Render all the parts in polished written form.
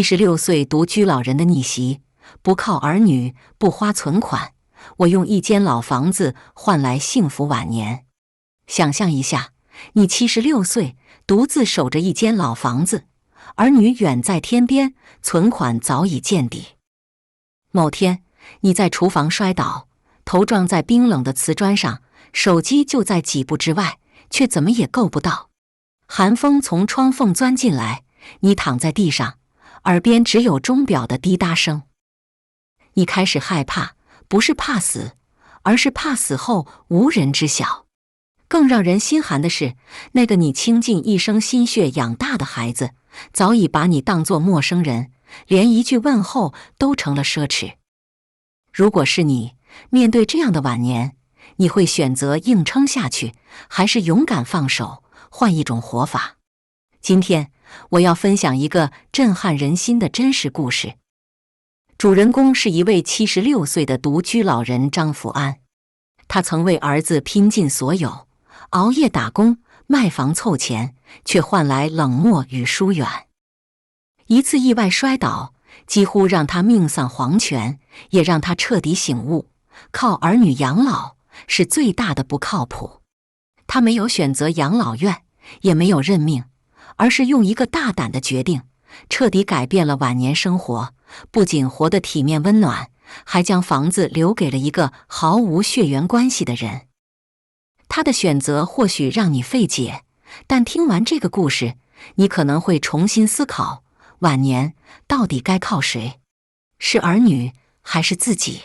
76岁独居老人的逆袭，不靠儿女，不花存款，我用一间老房子换来幸福晚年。想象一下，你76岁，独自守着一间老房子，儿女远在天边，存款早已见底。某天，你在厨房摔倒，头撞在冰冷的瓷砖上，手机就在几步之外，却怎么也够不到。寒风从窗缝钻进来，你躺在地上，耳边只有钟表的滴答声。你开始害怕，不是怕死，而是怕死后无人知晓。更让人心寒的是，那个你倾尽一生心血养大的孩子，早已把你当作陌生人，连一句问候都成了奢侈。如果是你，面对这样的晚年，你会选择硬撑下去，还是勇敢放手，换一种活法？今天我要分享一个震撼人心的真实故事。主人公是一位76岁的独居老人张福安，他曾为儿子拼尽所有，熬夜打工，卖房凑钱，却换来冷漠与疏远。一次意外摔倒，几乎让他命丧黄泉，也让他彻底醒悟，靠儿女养老是最大的不靠谱。他没有选择养老院，也没有认命，而是用一个大胆的决定，彻底改变了晚年生活，不仅活得体面温暖，还将房子留给了一个毫无血缘关系的人。他的选择或许让你费解，但听完这个故事，你可能会重新思考，晚年到底该靠谁？是儿女还是自己？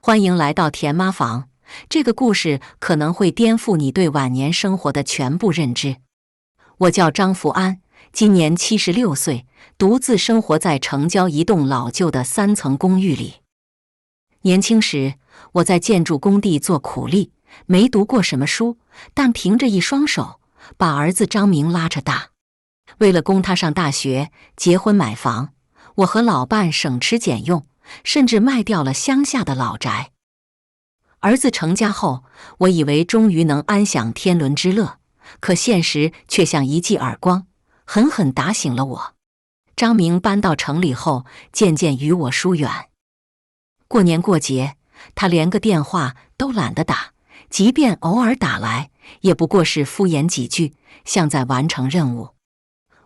欢迎来到田妈房，这个故事可能会颠覆你对晚年生活的全部认知。我叫张福安，今年76岁，独自生活在城郊一栋老旧的3层公寓里。年轻时，我在建筑工地做苦力，没读过什么书，但凭着一双手，把儿子张明拉扯大。为了供他上大学、结婚买房，我和老伴省吃俭用，甚至卖掉了乡下的老宅。儿子成家后，我以为终于能安享天伦之乐，可现实却像一记耳光，狠狠打醒了我。张明搬到城里后，渐渐与我疏远。过年过节，他连个电话都懒得打，即便偶尔打来，也不过是敷衍几句，像在完成任务。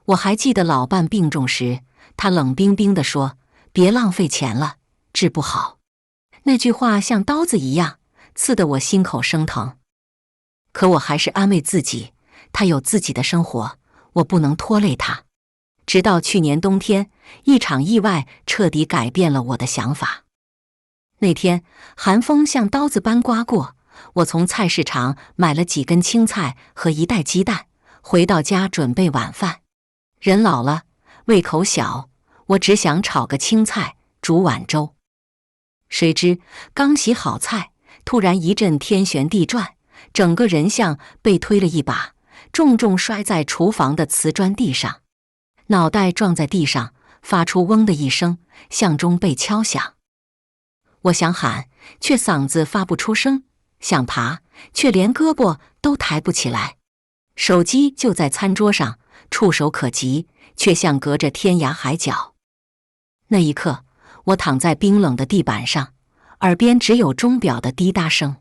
我还记得老伴病重时，他冷冰冰地说：“别浪费钱了，治不好。”那句话像刀子一样，刺得我心口生疼。可我还是安慰自己，他有自己的生活，我不能拖累他。直到去年冬天，一场意外彻底改变了我的想法。那天，寒风像刀子般刮过，我从菜市场买了几根青菜和1袋鸡蛋，回到家准备晚饭。人老了，胃口小，我只想炒个青菜，煮碗粥。谁知刚洗好菜，突然一阵天旋地转，整个人像被推了一把，重重摔在厨房的瓷砖地上，脑袋撞在地上，发出嗡的一声，像钟被敲响。我想喊，却嗓子发不出声；想爬，却连胳膊都抬不起来。手机就在餐桌上，触手可及，却像隔着天涯海角。那一刻，我躺在冰冷的地板上，耳边只有钟表的滴答声。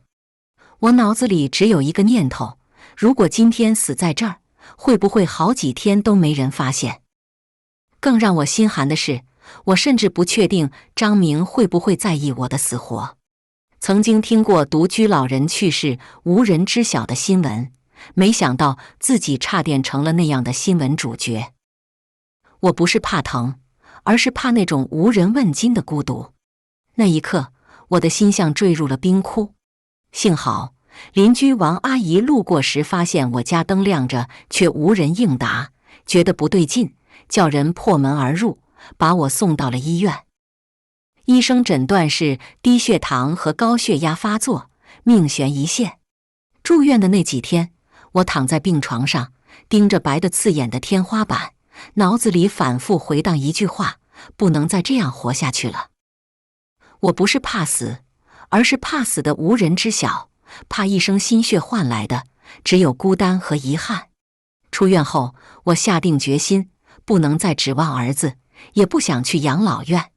我脑子里只有一个念头：如果今天死在这儿，会不会好几天都没人发现？更让我心寒的是，我甚至不确定张明会不会在意我的死活。曾经听过独居老人去世无人知晓的新闻，没想到自己差点成了那样的新闻主角。我不是怕疼，而是怕那种无人问津的孤独。那一刻，我的心像坠入了冰窟。幸好邻居王阿姨路过时发现我家灯亮着，却无人应答，觉得不对劲，叫人破门而入，把我送到了医院。医生诊断是低血糖和高血压发作，命悬一线。住院的那几天，我躺在病床上，盯着白得刺眼的天花板，脑子里反复回荡一句话：不能再这样活下去了。我不是怕死，而是怕死的无人知晓，怕一生心血换来的只有孤单和遗憾。出院后，我下定决心，不能再指望儿子，也不想去养老院。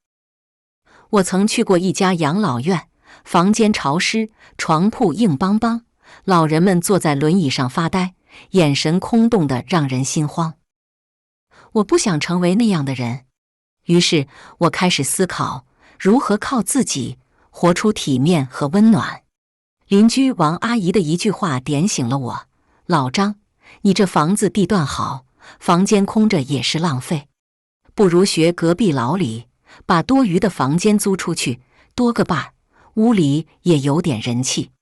我曾去过一家养老院，房间潮湿，床铺硬邦邦，老人们坐在轮椅上发呆，眼神空洞的让人心慌。我不想成为那样的人，于是我开始思考如何靠自己活出体面和温暖。邻居王阿姨的一句话点醒了我：老张，你这房子地段好，房间空着也是浪费，不如学隔壁老李，把多余的房间租出去，多个伴儿，屋里也有点人气。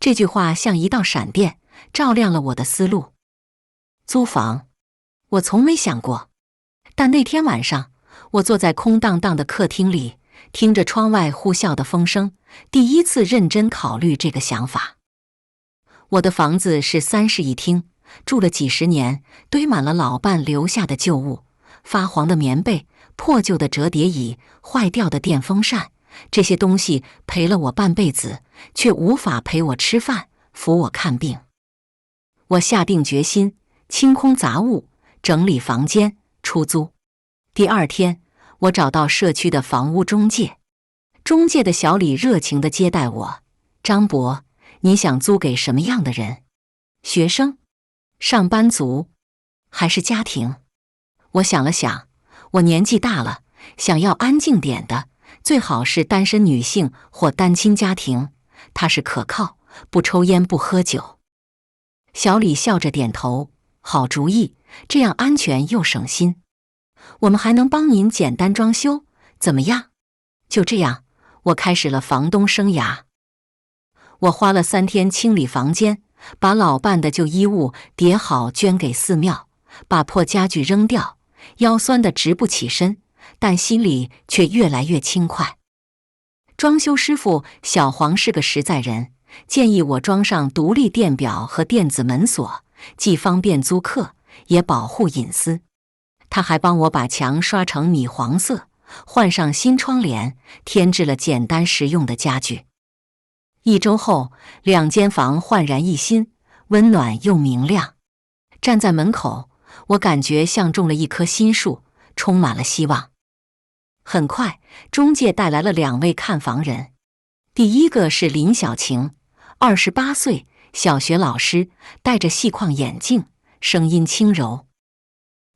这句话像一道闪电，照亮了我的思路。租房，我从没想过，但那天晚上，我坐在空荡荡的客厅里，听着窗外呼啸的风声，第一次认真考虑这个想法。我的房子是3室1厅，住了几十年，堆满了老伴留下的旧物，发黄的棉被，破旧的折叠椅，坏掉的电风扇，这些东西陪了我半辈子，却无法陪我吃饭，扶我看病。我下定决心，清空杂物，整理房间，出租。第2天，我找到社区的房屋中介，中介的小李热情地接待我。张伯，你想租给什么样的人？学生？上班族？还是家庭？我想了想，我年纪大了，想要安静点的，最好是单身女性或单亲家庭，踏实可靠，不抽烟不喝酒。小李笑着点头，好主意，这样安全又省心。我们还能帮您简单装修，怎么样？就这样，我开始了房东生涯。我花了3天清理房间，把老伴的旧衣物叠好捐给寺庙，把破家具扔掉，腰酸得直不起身，但心里却越来越轻快。装修师傅小黄是个实在人，建议我装上独立电表和电子门锁，既方便租客，也保护隐私。他还帮我把墙刷成米黄色，换上新窗帘，添置了简单实用的家具。1周后，2间房焕然一新，温暖又明亮。站在门口，我感觉像种了一棵新树，充满了希望。很快，中介带来了2位看房人。第一个是林小晴，28岁，小学老师，戴着细框眼镜，声音轻柔。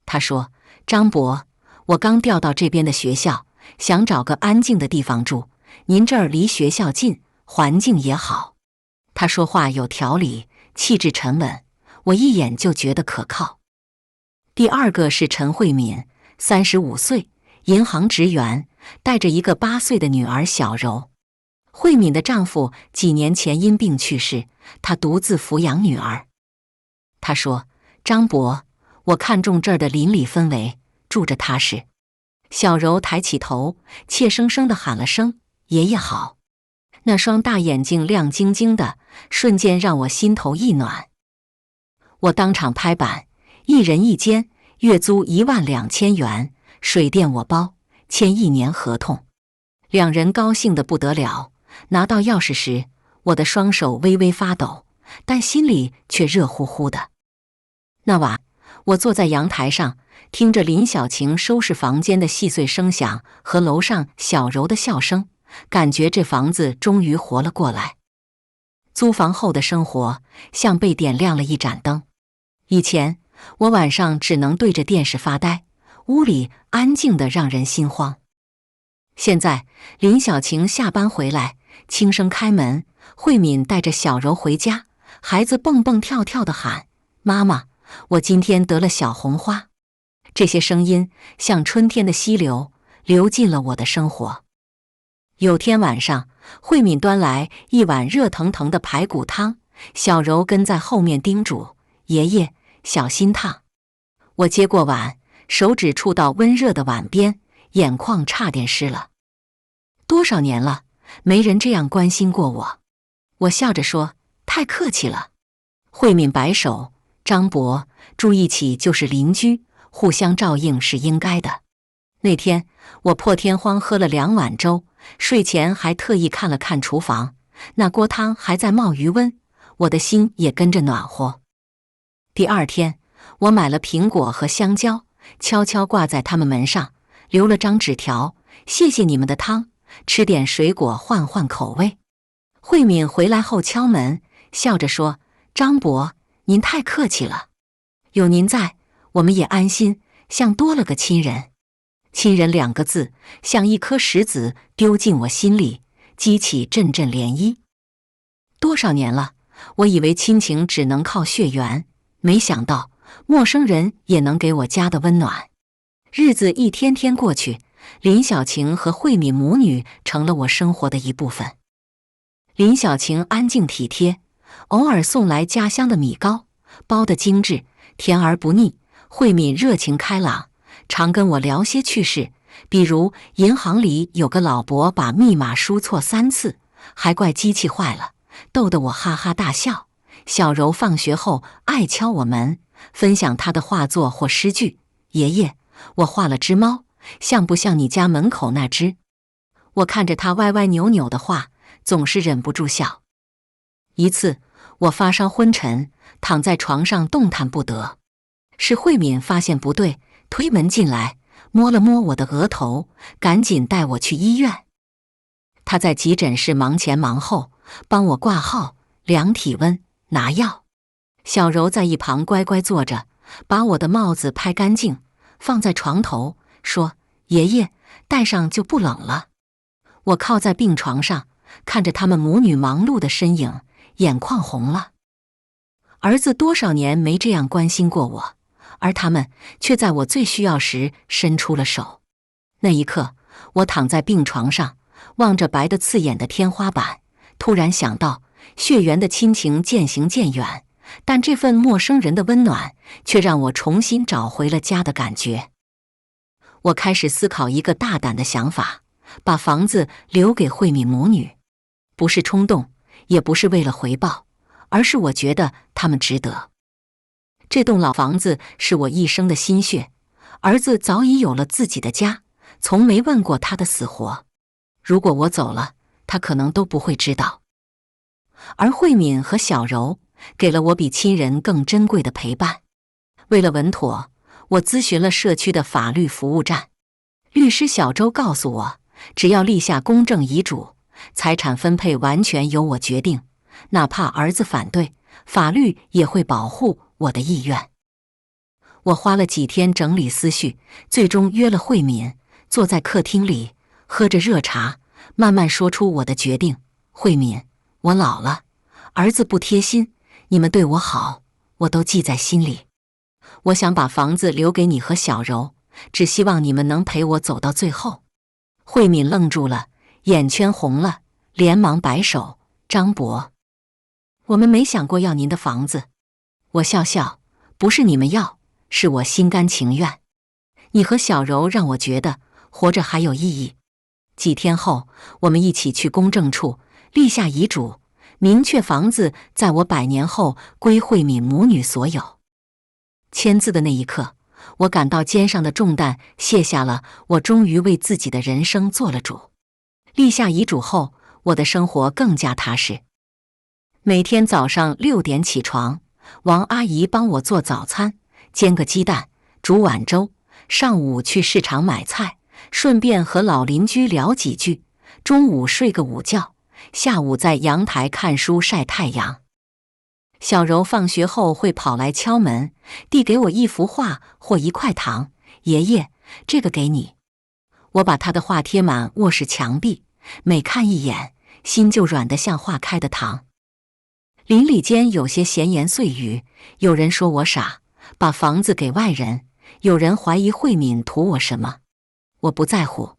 他说：张伯，我刚调到这边的学校，想找个安静的地方住，您这儿离学校近，环境也好。他说话有条理，气质沉稳，我一眼就觉得可靠。第2个是陈慧敏，35岁，银行职员，带着一个8岁的女儿小柔。慧敏的丈夫几年前因病去世，她独自抚养女儿。她说：张伯，我看中这儿的邻里氛围，住着踏实。小柔抬起头，怯生生地喊了声爷爷好，那双大眼睛亮晶晶的，瞬间让我心头一暖。我当场拍板，1人1间，月租12000元，水电我包，签1年合同。2人高兴得不得了，拿到钥匙时，我的双手微微发抖，但心里却热乎乎的。那晚，我坐在阳台上，听着林小晴收拾房间的细碎声响和楼上小柔的笑声，感觉这房子终于活了过来。租房后的生活像被点亮了一盏灯。以前，我晚上只能对着电视发呆，屋里安静得让人心慌。现在，林小晴下班回来，轻声开门，慧敏带着小柔回家，孩子蹦蹦跳跳地喊：妈妈，我今天得了小红花。这些声音像春天的溪流，流进了我的生活。有天晚上，慧敏端来一碗热腾腾的排骨汤，小柔跟在后面叮嘱：爷爷，小心烫。我接过碗，手指触到温热的碗边，眼眶差点湿了。多少年了，没人这样关心过我。我笑着说：太客气了。慧敏摆手：张伯，住一起就是邻居，互相照应是应该的。那天，我破天荒喝了2碗粥，睡前还特意看了看厨房，那锅汤还在冒余温，我的心也跟着暖和。第2天，我买了苹果和香蕉，悄悄挂在他们门上，留了张纸条，谢谢你们的汤，吃点水果换换口味。慧敏回来后敲门，笑着说：“张伯，您太客气了，有您在，我们也安心，像多了个亲人。”亲人2个字像一颗石子丢进我心里，激起阵阵涟漪。多少年了，我以为亲情只能靠血缘，没想到陌生人也能给我家的温暖。日子一天天过去，林小晴和慧敏母女成了我生活的一部分。林小晴安静体贴，偶尔送来家乡的米糕，包得精致，甜而不腻。慧敏热情开朗，常跟我聊些趣事，比如银行里有个老伯把密码输错3次，还怪机器坏了，逗得我哈哈大笑。小柔放学后爱敲我门，分享她的画作或诗句：“爷爷，我画了只猫，像不像你家门口那只？”我看着她歪歪扭扭的画，总是忍不住笑。一次，我发烧昏沉，躺在床上动弹不得，是慧敏发现不对，推门进来，摸了摸我的额头，赶紧带我去医院。她在急诊室忙前忙后，帮我挂号、量体温、拿药。小柔在一旁乖乖坐着，把我的帽子拍干净，放在床头，说：“爷爷，戴上就不冷了。”我靠在病床上，看着他们母女忙碌的身影，眼眶红了。儿子多少年没这样关心过我，而他们却在我最需要时伸出了手。那一刻，我躺在病床上，望着白得刺眼的天花板，突然想到，血缘的亲情渐行渐远，但这份陌生人的温暖，却让我重新找回了家的感觉。我开始思考一个大胆的想法，把房子留给慧敏母女，不是冲动，也不是为了回报，而是我觉得他们值得。这栋老房子是我一生的心血，儿子早已有了自己的家，从没问过他的死活。如果我走了，他可能都不会知道。而慧敏和小柔给了我比亲人更珍贵的陪伴。为了稳妥，我咨询了社区的法律服务站，律师小周告诉我，只要立下公证遗嘱，财产分配完全由我决定，哪怕儿子反对，法律也会保护我的意愿。我花了几天整理思绪，最终约了慧敏，坐在客厅里，喝着热茶，慢慢说出我的决定。慧敏，我老了，儿子不贴心，你们对我好，我都记在心里。我想把房子留给你和小柔，只希望你们能陪我走到最后。慧敏愣住了，眼圈红了，连忙摆手：“张伯，我们没想过要您的房子。”我笑笑：“不是你们要，是我心甘情愿。你和小柔让我觉得活着还有意义。”几天后，我们一起去公证处立下遗嘱，明确房子在我100年后归慧敏母女所有。签字的那一刻，我感到肩上的重担卸下了，我终于为自己的人生做了主。立下遗嘱后，我的生活更加踏实。每天早上6点起床，王阿姨帮我做早餐，煎个鸡蛋，煮碗粥，上午去市场买菜，顺便和老邻居聊几句，中午睡个午觉，下午在阳台看书晒太阳。小柔放学后会跑来敲门，递给我一幅画或1块糖：“爷爷，这个给你。”我把她的画贴满卧室墙壁，每看一眼，心就软得像化开的糖。邻里间有些闲言碎语，有人说我傻，把房子给外人，有人怀疑慧敏图我什么。我不在乎，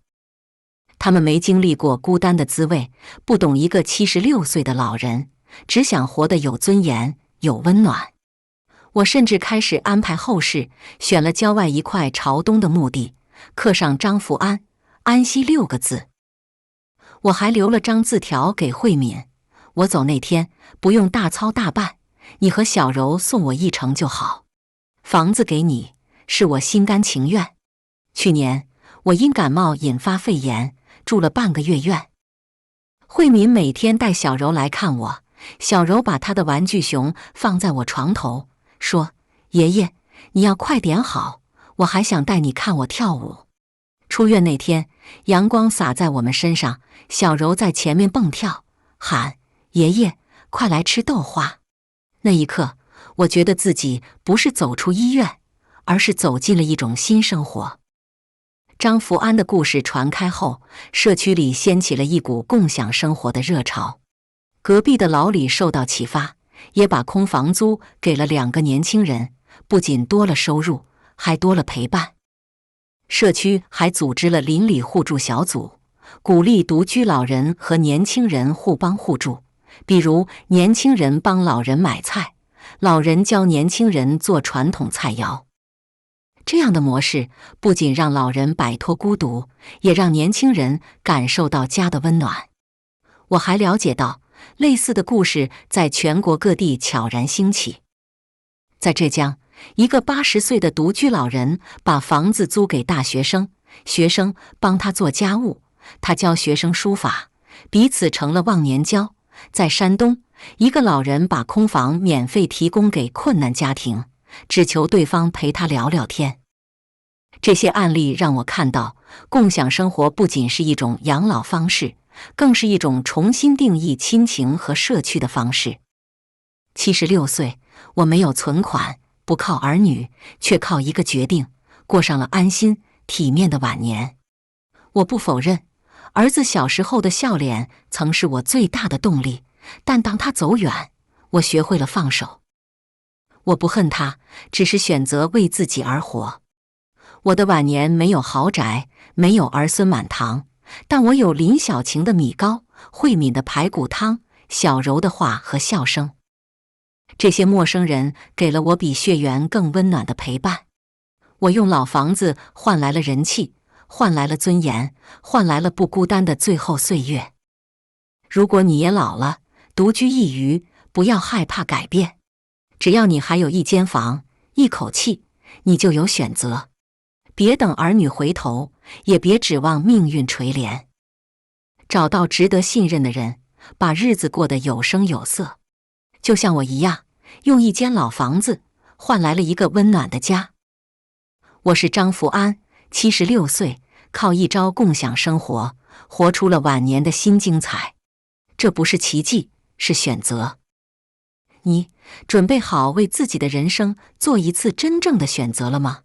他们没经历过孤单的滋味，不懂一个76岁的老人只想活得有尊严、有温暖。我甚至开始安排后事，选了郊外一块朝东的墓地，刻上张福安、安息6个字。我还留了张字条给慧敏：“我走那天不用大操大办，你和小柔送我一程就好。房子给你，是我心甘情愿。去年我因感冒引发肺炎，住了半个月院。”慧敏每天带小柔来看我，小柔把她的玩具熊放在我床头，说：“爷爷，你要快点好，我还想带你看我跳舞。”出院那天，阳光洒在我们身上，小柔在前面蹦跳，喊：爷爷，快来吃豆花。那一刻，我觉得自己不是走出医院，而是走进了一种新生活。张福安的故事传开后，社区里掀起了一股共享生活的热潮。隔壁的老李受到启发，也把空房租给了2个年轻人，不仅多了收入，还多了陪伴。社区还组织了邻里互助小组，鼓励独居老人和年轻人互帮互助，比如年轻人帮老人买菜，老人教年轻人做传统菜肴。这样的模式不仅让老人摆脱孤独，也让年轻人感受到家的温暖。我还了解到，类似的故事在全国各地悄然兴起。在浙江，一个80岁的独居老人把房子租给大学生，学生帮他做家务，他教学生书法，彼此成了忘年交。在山东，一个老人把空房免费提供给困难家庭，只求对方陪他聊聊天。这些案例让我看到，共享生活不仅是一种养老方式，更是一种重新定义亲情和社区的方式。76岁，我没有存款，不靠儿女，却靠一个决定，过上了安心体面的晚年。我不否认，儿子小时候的笑脸曾是我最大的动力，但当他走远，我学会了放手。我不恨他，只是选择为自己而活。我的晚年没有豪宅，没有儿孙满堂，但我有林小晴的米糕，慧敏的排骨汤，小柔的话和笑声。这些陌生人给了我比血缘更温暖的陪伴。我用老房子换来了人气，换来了尊严，换来了不孤单的最后岁月。如果你也老了，独居一隅，不要害怕改变。只要你还有一间房，一口气，你就有选择。别等儿女回头，也别指望命运垂怜。找到值得信任的人，把日子过得有声有色。就像我一样，用一间老房子换来了一个温暖的家。我是张福安，76岁，靠一朝共享生活，活出了晚年的新精彩。这不是奇迹，是选择。你准备好为自己的人生做一次真正的选择了吗？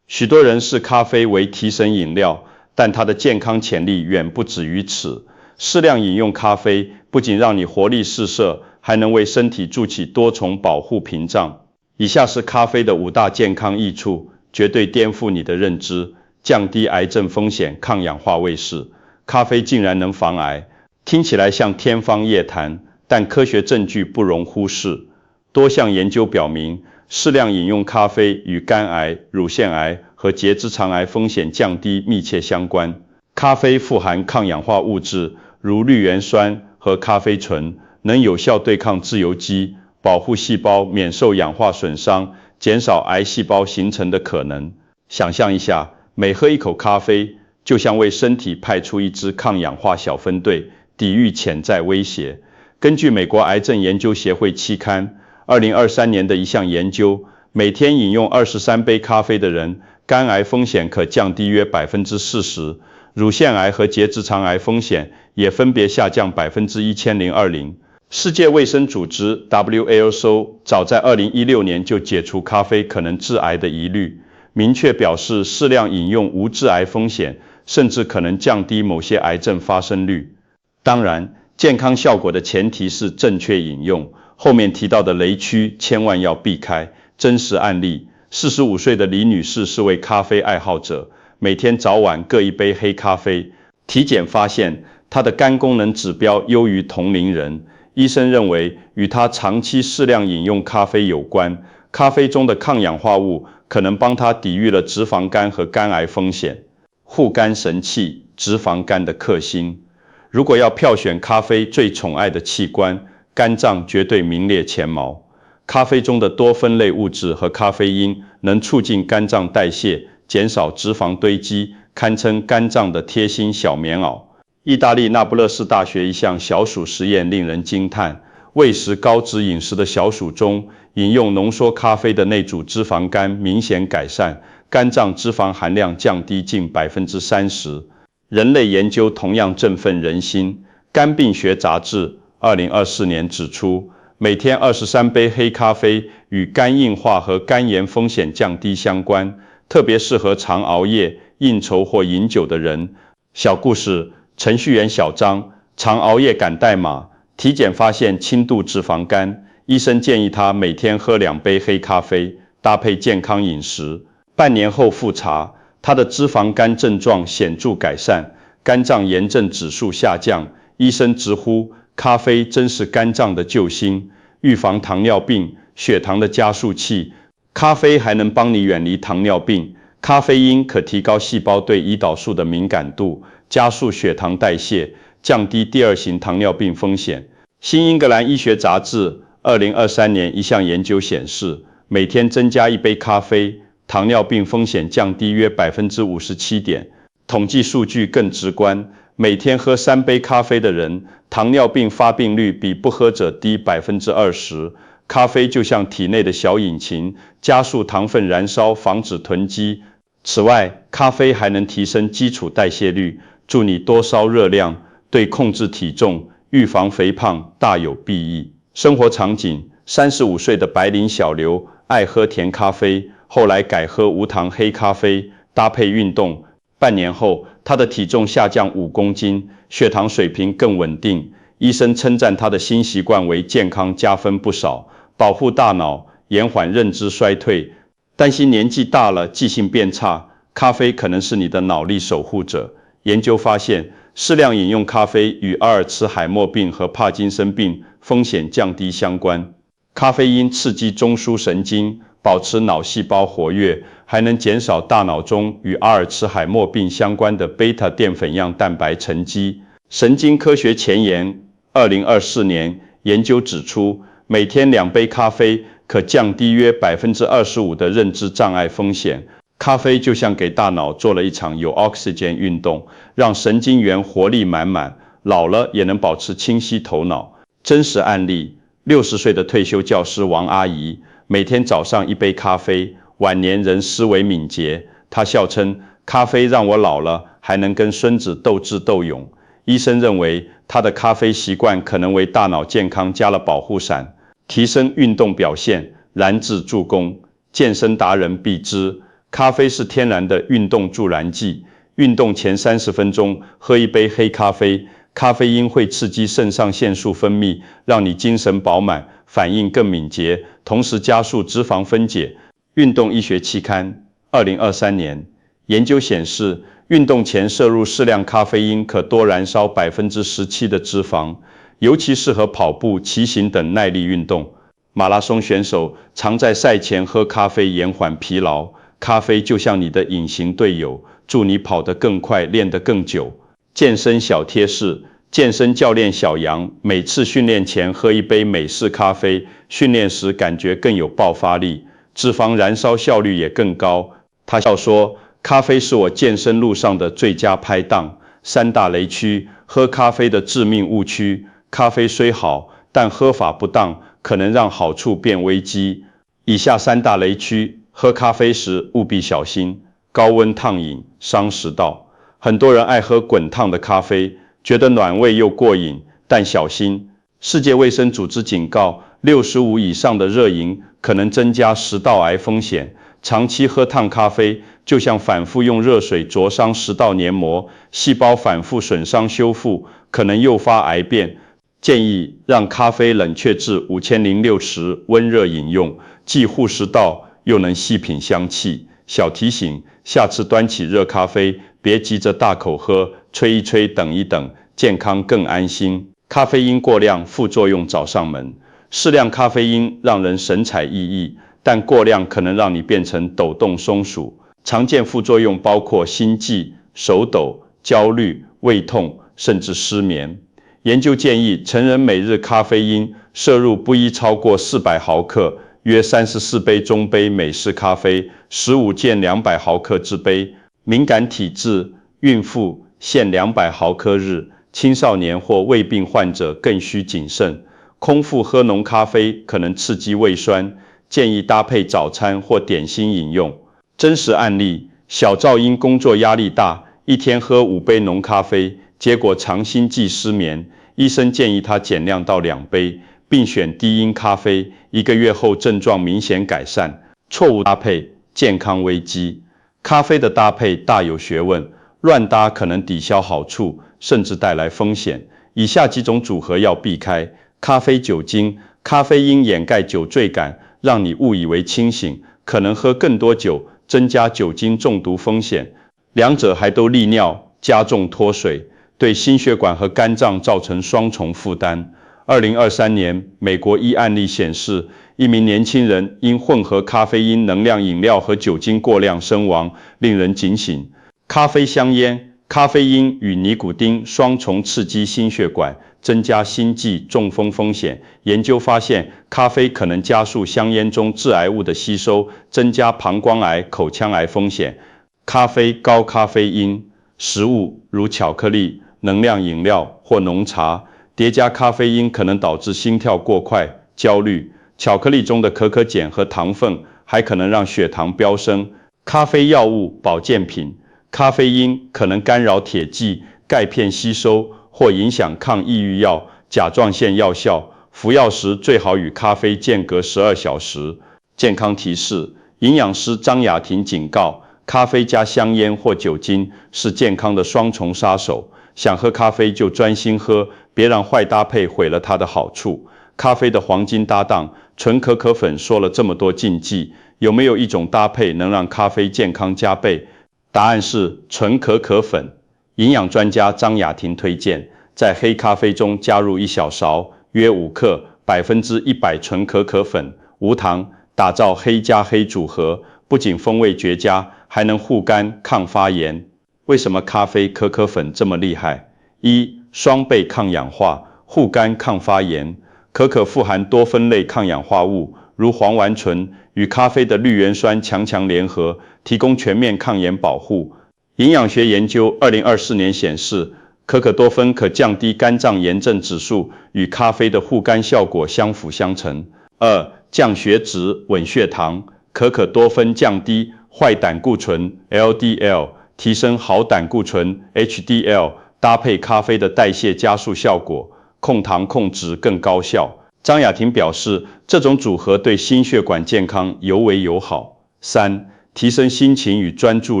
许多人视咖啡为提神饮料，但它的健康潜力远不止于此。适量饮用咖啡不仅让你活力四射，还能为身体筑起多重保护屏障。以下是咖啡的5大健康益处，绝对颠覆你的认知。降低癌症风险，抗氧化卫士。咖啡竟然能防癌，听起来像天方夜谭，但科学证据不容忽视。多项研究表明，适量饮用咖啡与肝癌、乳腺癌和结直肠癌风险降低密切相关。咖啡富含抗氧化物质，如绿原酸和咖啡醇，能有效对抗自由基，保护细胞免受氧化损伤，减少癌细胞形成的可能。想象一下，每喝一口咖啡，就像为身体派出一支抗氧化小分队，抵御潜在威胁。根据美国癌症研究协会期刊2023年的一项研究，每天饮用23杯咖啡的人，肝癌风险可降低约 40%， 乳腺癌和结直肠癌风险也分别下降 1020%。世界卫生组织 WHO 早在2016年就解除咖啡可能致癌的疑虑，明确表示适量饮用无致癌风险，甚至可能降低某些癌症发生率。当然，健康效果的前提是正确饮用，后面提到的雷区千万要避开。真实案例，45岁的李女士是位咖啡爱好者，每天早晚各一杯黑咖啡。体检发现，她的肝功能指标优于同龄人。医生认为与她长期适量饮用咖啡有关，咖啡中的抗氧化物可能帮她抵御了脂肪肝和肝癌风险。护肝神器，脂肪肝的克星。如果要票选咖啡最宠爱的器官，肝脏绝对名列前茅。咖啡中的多酚类物质和咖啡因能促进肝脏代谢，减少脂肪堆积，堪称肝脏的贴心小棉袄。意大利那不勒斯大学一项小鼠实验令人惊叹，喂食高脂饮食的小鼠中，饮用浓缩咖啡的内组脂肪肝明显改善，肝脏脂肪含量降低近30%。人类研究同样振奋人心。肝病学杂志2024年指出，每天23杯黑咖啡与肝硬化和肝炎风险降低相关，特别适合常熬夜、应酬或饮酒的人。小故事：程序员小张常熬夜赶代码，体检发现轻度脂肪肝，医生建议他每天喝2杯黑咖啡，搭配健康饮食。半年后复查，他的脂肪肝症状显著改善，肝脏炎症指数下降。医生直呼咖啡真是肝脏的救星，预防糖尿病、血糖的加速器。咖啡还能帮你远离糖尿病。咖啡因可提高细胞对胰岛素的敏感度，加速血糖代谢，降低第2型糖尿病风险。新英格兰医学杂志2023年一项研究显示，每天增加1杯咖啡，糖尿病风险降低约57%点。统计数据更直观，每天喝3杯咖啡的人，糖尿病发病率比不喝者低20%。咖啡就像体内的小引擎，加速糖分燃烧，防止囤积。此外，咖啡还能提升基础代谢率，助你多烧热量，对控制体重、预防肥胖大有裨益。生活场景：35岁的白领小刘爱喝甜咖啡，后来改喝无糖黑咖啡，搭配运动。半年后，他的体重下降5公斤，血糖水平更稳定。医生称赞他的新习惯为健康加分不少，保护大脑，延缓认知衰退。担心年纪大了记性变差，咖啡可能是你的脑力守护者。研究发现，适量饮用咖啡与阿尔茨海默病和帕金森病风险降低相关。咖啡因刺激中枢神经，保持脑细胞活跃，还能减少大脑中与阿尔茨海默病相关的贝塔淀粉样蛋白沉积。神经科学前沿2024年研究指出，每天2杯咖啡可降低约25%的认知障碍风险。咖啡就像给大脑做了一场有 oxygen 运动，让神经元活力满满，老了也能保持清晰头脑。真实案例：60岁的退休教师王阿姨，每天早上1杯咖啡，晚年仍思维敏捷。她笑称，咖啡让我老了还能跟孙子斗智斗勇。医生认为，她的咖啡习惯可能为大脑健康加了保护伞。提升运动表现，燃脂助攻。健身达人必知，咖啡是天然的运动助燃剂。运动前30分钟喝1杯黑咖啡，咖啡因会刺激肾上腺素分泌，让你精神饱满，反应更敏捷，同时加速脂肪分解。运动医学期刊2023年研究显示，运动前摄入适量咖啡因可多燃烧17%的脂肪，尤其适合跑步、骑行等耐力运动。马拉松选手常在赛前喝咖啡延缓疲劳，咖啡就像你的隐形队友，助你跑得更快，练得更久。健身小贴士：健身教练小杨每次训练前喝1杯美式咖啡，训练时感觉更有爆发力，脂肪燃烧效率也更高。他笑说，咖啡是我健身路上的最佳拍档。3大雷区：喝咖啡的致命误区。咖啡虽好，但喝法不当，可能让好处变危机。以下3大雷区，喝咖啡时务必小心。高温烫饮，伤食道。很多人爱喝滚烫的咖啡，觉得暖胃又过瘾，但小心，世界卫生组织警告，65以上的热饮可能增加食道癌风险。长期喝烫咖啡，就像反复用热水灼伤食道黏膜，细胞反复损伤修复，可能诱发癌变。建议让咖啡冷却至5060温热饮用，既护食道又能细品香气。小提醒：下次端起热咖啡，别急着大口喝，吹一吹，等一等，健康更安心。咖啡因过量，副作用找上门。适量咖啡因让人神采奕奕，但过量可能让你变成抖动松鼠。常见副作用包括心悸、手抖、焦虑、胃痛，甚至失眠。研究建议，成人每日咖啡因摄入不宜超过400毫克，约34杯中杯美式咖啡，15件200毫克制杯。敏感体质、孕妇限200毫克日，青少年或胃病患者更需谨慎。空腹喝浓咖啡可能刺激胃酸，建议搭配早餐或点心饮用。真实案例：小赵因工作压力大，一天喝5杯浓咖啡，结果常心悸失眠。医生建议他减量到2杯，并选低因咖啡。1个月后症状明显改善。错误搭配，健康危机。咖啡的搭配大有学问，乱搭可能抵消好处，甚至带来风险。以下几种组合要避开：咖啡酒精，咖啡因掩盖酒醉感，让你误以为清醒，可能喝更多酒，增加酒精中毒风险。两者还都利尿，加重脱水，对心血管和肝脏造成双重负担。2023年，美国一案例显示，一名年轻人因混合咖啡因能量饮料和酒精过量身亡，令人警醒。咖啡香烟，咖啡因与尼古丁双重刺激心血管，增加心悸、中风风险。研究发现，咖啡可能加速香烟中致癌物的吸收，增加膀胱癌、口腔癌风险。咖啡高咖啡因，食物如巧克力、能量饮料或浓茶，叠加咖啡因可能导致心跳过快、焦虑。巧克力中的可可碱和糖分还可能让血糖飙升。咖啡药物、保健品，咖啡因可能干扰铁剂、钙片吸收，或影响抗抑郁药、甲状腺药效。服药时最好与咖啡间隔12小时。健康提示：营养师张雅婷警告，咖啡加香烟或酒精是健康的双重杀手。想喝咖啡就专心喝，别让坏搭配毁了它的好处。咖啡的黄金搭档，纯可可粉说了这么多禁忌，有没有一种搭配能让咖啡健康加倍？答案是纯可可粉。营养专家张雅婷推荐，在黑咖啡中加入1小勺，约5克，100%纯可可粉，无糖，打造黑加黑组合，不仅风味绝佳，还能护肝抗发炎。为什么咖啡可可粉这么厉害？1. 双倍抗氧化，护肝抗发炎。可可富含多酚类抗氧化物，如黄烷醇，与咖啡的绿原酸强联合，提供全面抗炎保护。营养学研究2024年显示，可可多酚可降低肝脏炎症指数，与咖啡的护肝效果相辅相成。2. 降血脂、稳血糖，可可多酚降低坏胆固醇 LDL， 提升好胆固醇 HDL， 搭配咖啡的代谢加速效果，控糖控脂更高效。张雅婷表示，这种组合对心血管健康尤为友好。3. 提升心情与专注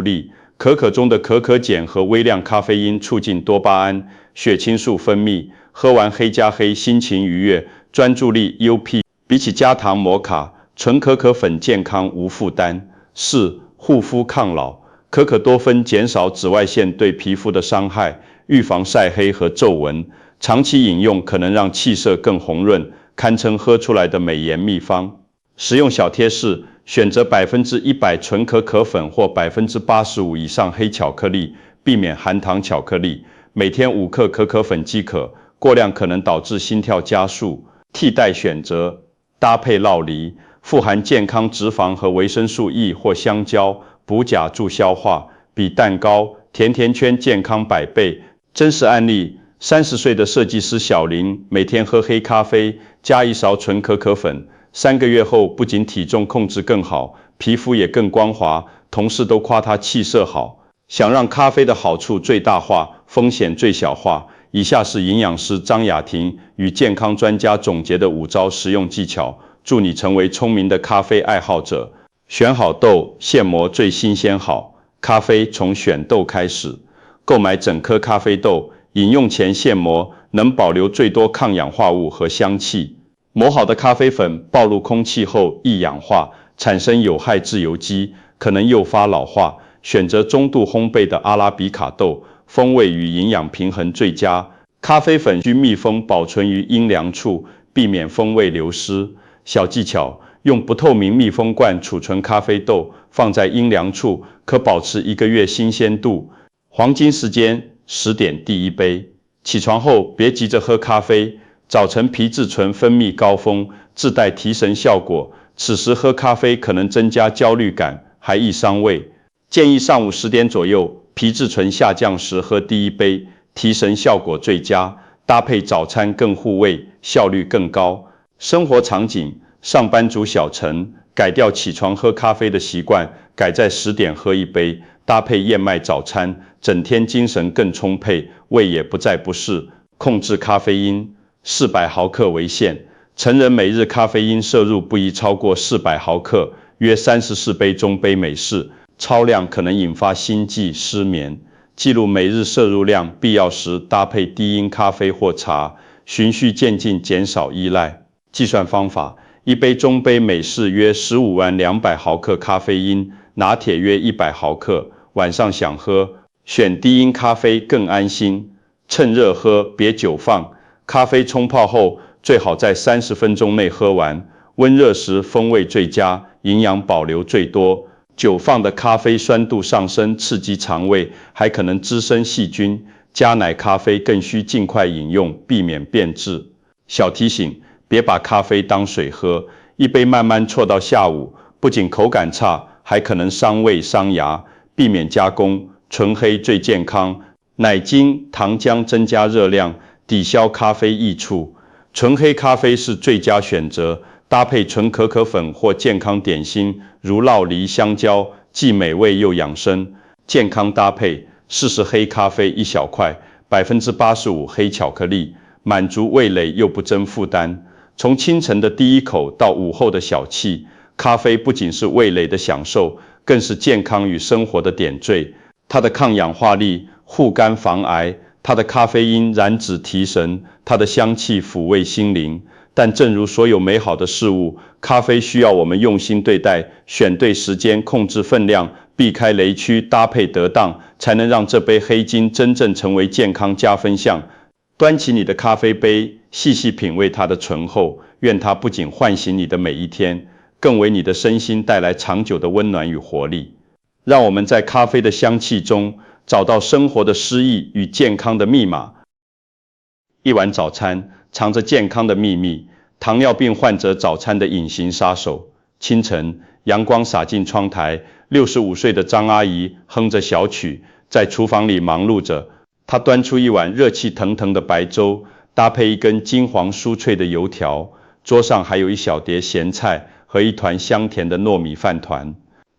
力，可可中的可可碱和微量咖啡因促进多巴胺、血清素分泌，喝完黑加黑心情愉悦，专注力 UP。比起加糖摩卡，纯可可粉健康无负担。4. 护肤抗老，可可多酚减少紫外线对皮肤的伤害，预防晒黑和皱纹。长期饮用可能让气色更红润，堪称喝出来的美颜秘方。实用小贴士：选择100%纯可可粉或85%以上黑巧克力，避免含糖巧克力。每天5克可可粉即可，过量可能导致心跳加速。替代选择：搭配酪梨，富含健康脂肪和维生素 E 或香蕉，补钾助消化，比蛋糕、甜甜圈健康100倍。真实案例：30岁的设计师小林每天喝黑咖啡，加1勺纯可可粉，3个月后不仅体重控制更好，皮肤也更光滑，同事都夸他气色好。想让咖啡的好处最大化，风险最小化，以下是营养师张雅婷与健康专家总结的5招实用技巧，助你成为聪明的咖啡爱好者。选好豆，现磨最新鲜好。咖啡从选豆开始，购买整颗咖啡豆，饮用前现磨，能保留最多抗氧化物和香气。磨好的咖啡粉暴露空气后易氧化，产生有害自由基，可能诱发老化。选择中度烘焙的阿拉比卡豆，风味与营养平衡最佳。咖啡粉需密封保存于阴凉处，避免风味流失。小技巧：用不透明密封罐储存咖啡豆，放在阴凉处，可保持1个月新鲜度。黄金时间10点第一杯。起床后别急着喝咖啡，早晨皮质醇分泌高峰，自带提神效果，此时喝咖啡可能增加焦虑感，还易伤胃。建议上午10点左右，皮质醇下降时喝第一杯，提神效果最佳，搭配早餐更护胃，效率更高。生活场景：上班族小陈改掉起床喝咖啡的习惯，改在10点喝一杯，搭配燕麦早餐，整天精神更充沛，胃也不再不适。控制咖啡因，400毫克为限。成人每日咖啡因摄入不宜超过400毫克，约34杯中杯美式，超量可能引发心悸、失眠。记录每日摄入量，必要时搭配低因咖啡或茶，循序渐进减少依赖。计算方法：一杯中杯美式约15万200毫克咖啡因，拿铁约100毫克。晚上想喝，选低因咖啡更安心。趁热喝，别久放。咖啡冲泡后，最好在30分钟内喝完。温热时风味最佳，营养保留最多。久放的咖啡酸度上升，刺激肠胃，还可能滋生细菌。加奶咖啡更需尽快饮用，避免变质。小提醒：别把咖啡当水喝，一杯慢慢啜到下午，不仅口感差，还可能伤胃伤牙。避免加工，纯黑最健康。奶精、糖浆增加热量，抵消咖啡益处。纯黑咖啡是最佳选择，搭配纯可可粉或健康点心，如酪梨、香蕉，既美味又养生。健康搭配：试试黑咖啡1小块，85%黑巧克力，满足味蕾又不增负担。从清晨的第一口到午后的小憩，咖啡不仅是味蕾的享受，更是健康与生活的点缀。它的抗氧化力、护肝防癌，它的咖啡因燃脂提神，它的香气抚慰心灵。但正如所有美好的事物，咖啡需要我们用心对待，选对时间，控制分量，避开雷区，搭配得当，才能让这杯黑金真正成为健康加分项。端起你的咖啡杯，细细品味它的醇厚，愿它不仅唤醒你的每一天，更为你的身心带来长久的温暖与活力。让我们在咖啡的香气中找到生活的诗意与健康的密码。一碗早餐藏着健康的秘密，糖尿病患者早餐的隐形杀手。清晨，阳光洒进窗台，65岁的张阿姨哼着小曲，在厨房里忙碌着。她端出一碗热气腾腾的白粥，搭配一根金黄酥脆的油条，桌上还有一小碟咸菜和一团香甜的糯米饭团。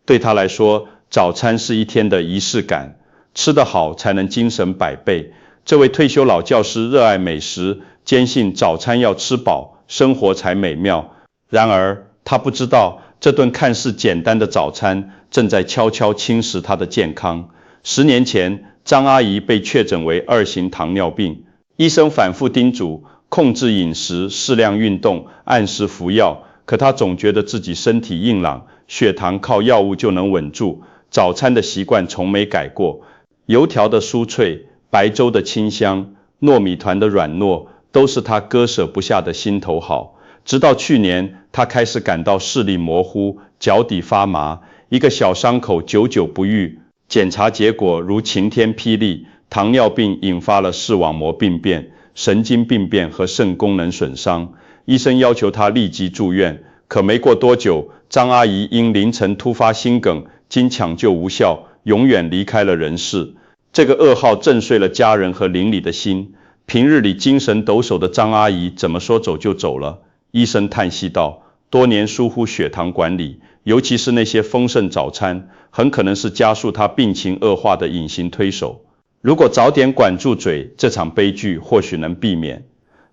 对她来说，早餐是一天的仪式感，吃得好才能精神百倍。这位退休老教师热爱美食，坚信早餐要吃饱，生活才美妙。然而，他不知道，这顿看似简单的早餐，正在悄悄侵蚀他的健康。10年前，张阿姨被确诊为2型糖尿病，医生反复叮嘱控制饮食、适量运动、按时服药，可她总觉得自己身体硬朗，血糖靠药物就能稳住。早餐的习惯从没改过，油条的酥脆，白粥的清香，糯米团的软糯，都是他割舍不下的心头好。直到去年，他开始感到视力模糊，脚底发麻，一个小伤口久久不愈。检查结果如晴天霹雳，糖尿病引发了视网膜病变、神经病变和肾功能损伤。医生要求他立即住院，可没过多久，张阿姨因凌晨突发心梗，经抢救无效，永远离开了人世。这个噩耗震碎了家人和邻里的心。平日里精神抖擞的张阿姨怎么说走就走了？医生叹息道，多年疏忽血糖管理，尤其是那些丰盛早餐，很可能是加速她病情恶化的隐形推手。如果早点管住嘴，这场悲剧或许能避免。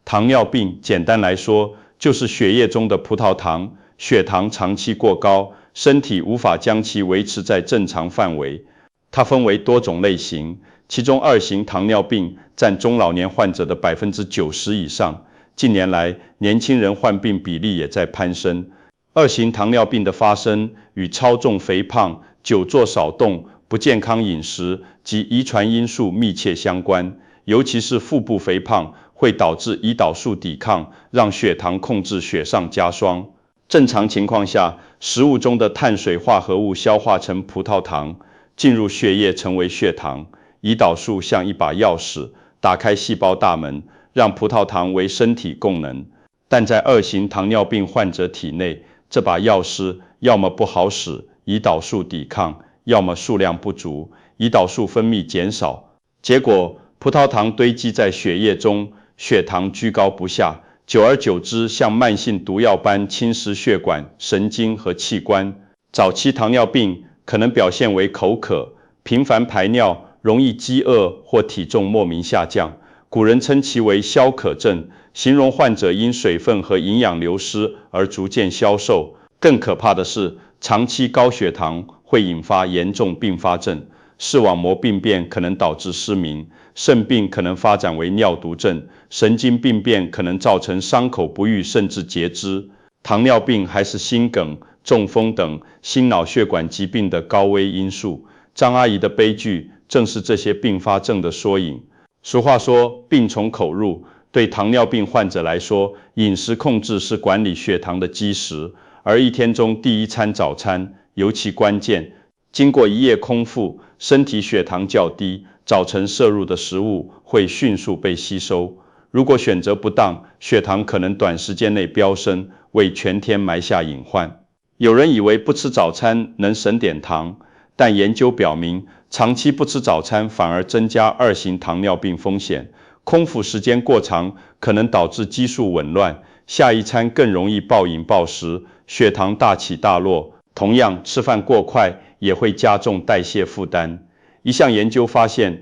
糖尿病简单来说，就是血液中的葡萄糖、血糖长期过高，身体无法将其维持在正常范围。它分为多种类型，其中2型糖尿病占中老年患者的90%以上。近年来，年轻人患病比例也在攀升。2型糖尿病的发生与超重、肥胖、久坐少动、不健康饮食及遗传因素密切相关，尤其是腹部肥胖会导致胰岛素抵抗，让血糖控制雪上加霜。正常情况下，食物中的碳水化合物消化成葡萄糖，进入血液成为血糖。胰岛素像一把钥匙，打开细胞大门，让葡萄糖为身体供能。但在2型糖尿病患者体内，这把钥匙要么不好使，胰岛素抵抗，要么数量不足，胰岛素分泌减少。结果，葡萄糖堆积在血液中，血糖居高不下，久而久之像慢性毒药般侵蚀血管、神经和器官。早期糖尿病可能表现为口渴、频繁排尿、容易饥饿或体重莫名下降。古人称其为消渴症，形容患者因水分和营养流失而逐渐消瘦。更可怕的是，长期高血糖会引发严重并发症，视网膜病变可能导致失明，肾病可能发展为尿毒症，神经病变可能造成伤口不愈甚至截肢。糖尿病还是心梗、中风等心脑血管疾病的高危因素。张阿姨的悲剧正是这些并发症的缩影。俗话说，病从口入，对糖尿病患者来说，饮食控制是管理血糖的基石，而一天中第一餐早餐尤其关键。经过一夜空腹，身体血糖较低，早晨摄入的食物会迅速被吸收。如果选择不当，血糖可能短时间内飙升，为全天埋下隐患。有人以为不吃早餐能省点糖，但研究表明，长期不吃早餐反而增加2型糖尿病风险。空腹时间过长可能导致激素紊乱，下一餐更容易暴饮暴食，血糖大起大落。同样，吃饭过快也会加重代谢负担。一项研究发现，